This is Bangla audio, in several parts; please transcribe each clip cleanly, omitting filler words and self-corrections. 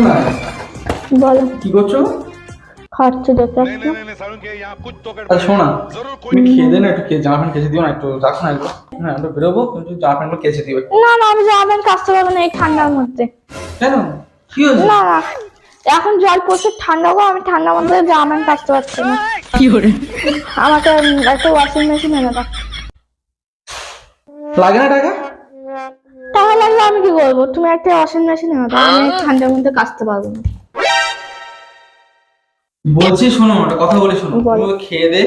না বলো কি করছো? খাচ্ছি দেখে আচ্ছা শোনা, তুমি খেয়ে দে না, একটু জামা প্যান্ট কেচে দিও না, একটু রাখো না একটু। হ্যাঁ আমরা বেরোবো, তুমি একটু জামা প্যান্টগুলো কেচে দিও। না না আমি জামা প্যান্ট কাচতে পারবো না এই ঠান্ডার মধ্যে। কেন, কি হয়েছে? না না এখন জল প্রচুর ঠান্ডা গো, আমি ঠান্ডার মধ্যে জামা প্যান্ট কাচতে পারছি না। কি করে? আমাকে একটা ওয়াশিং মেশিন এনে দাও। লাগে না টাকা? টাকা লাগলে আমি কি করবো, তুমি একটা ওয়াশিং মেশিন এনে দাও, আমি এই ঠান্ডার মধ্যে কাচতে পারবো না। বলছি শোনো, একটা কথা বলি শোনো, বলো। তুমি খেয়ে দে,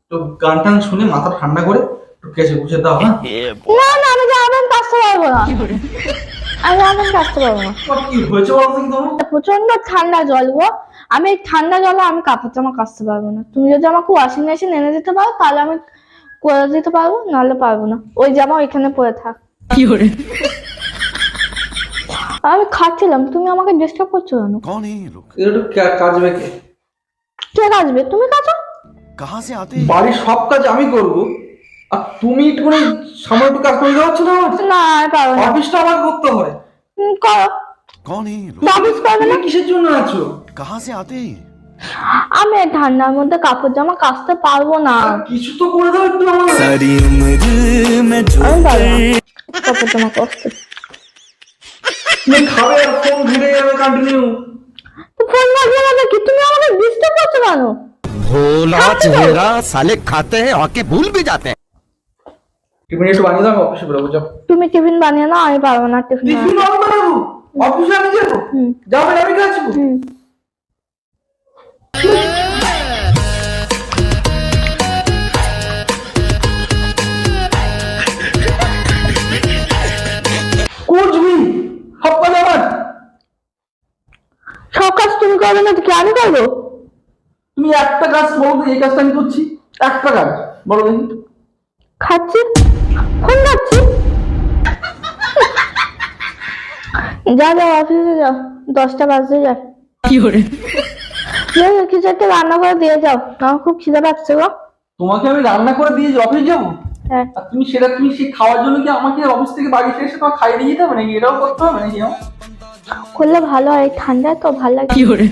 একটু গান টান শুনে মাথা ঠান্ডা করে একটু কেচে গুছে দাও। হ্যাঁ না না আমি জামা প্যান্ট কাচতে পারবো না, আমি জামা প্যান্ট কাচতে পারবো না। তোমার কি হয়েছে বলো তো তোমার? প্রচন্ড ঠান্ডা জল গো, আমি এই ঠান্ডা জলে আমি কাপড় জামা কাচতে পারবো না। তুমি যদি আমাকে ওয়াশিং মেশিন এনে দিতে পারো তাহলে আমি করে দিতে পারবো, নাহলে পারবো না। ওই জামা ওইখানে পরে থাক। কি করে? আমি খাচ্ছিলাম, তুমি আমাকে ডিস্টার্ব করছো কেন? कौन है ये लोग? একটু কাজবে কে? কে কাচবে, তুমি কাচো। कहाँ से आते हैं? বাড়ির সব কাজ আমি করবো, আর তুমি একটু করে সামান্য একটু কাজ করে দেওয়া হচ্ছে না আমার? না আমি পারবো না। অফিসটা আমাকে করতে হয়। করো। कौन है ये लोग? অফিস করবে না। তুমি কিসের জন্য আছো? कहाँ से आते हैं? আমি এই ঠান্ডার মধ্যে কাপড় জামা কাচতে পারবো না। কিছু তো করে দাও একটু আমার। सारी उम्र मैं আমি পারবো না কাপড় জামা কাচতে। তুমি খাবে আর ফোন ঘুরে যাবে কন্টিনিউ। তো ফোন বাজবে না কি, তুমি আমাকে ডিস্টার্ব করছো কেন? भोला चेहरा साले खाते हैं और के भूल भी जाते हैं। টিফিন একটু বানিয়ে দাও, আমি অফিসে বেরোবো। যাও তুমি টিফিন বানিয়ে নাও, আমি পারবো না টিফিন টিফিন আমি বানাবো, অফিসে আমি যাবো, হুম। যাবে আমি কাছবো। করবি সব কাজ আমার। সব কাজ তুমি করবে না তো কি আমি করবো? তুমি একটা কাজ বলো তো, এই কাজটা আমি করছি, একটা কাজ বলো দেখি। খাচ্ছি, ফোন খাচ্ছি। যা যাও অফিসে যাও, 10টা বাজতে যায়। কি করে? কিছু একটা রান্না করে দিয়ে যাও, আমার খুব খিদে পাচ্ছে গো। তোমাকে আমি রান্না করে দিয়ে অফিস যাবো, হ্যাঁ আর তুমি সেটা তুমি সেই খাওয়ার জন্য কি আমাকে অফিস থেকে বাড়ি ফিরে এসে তোমার খাইয়ে দিয়ে যেতে হবে নাকি? এটাও করতে হবে নাকি আমার? করলে ভালো হয়, ঠান্ডায় তো ভালো লাগে। কি করে?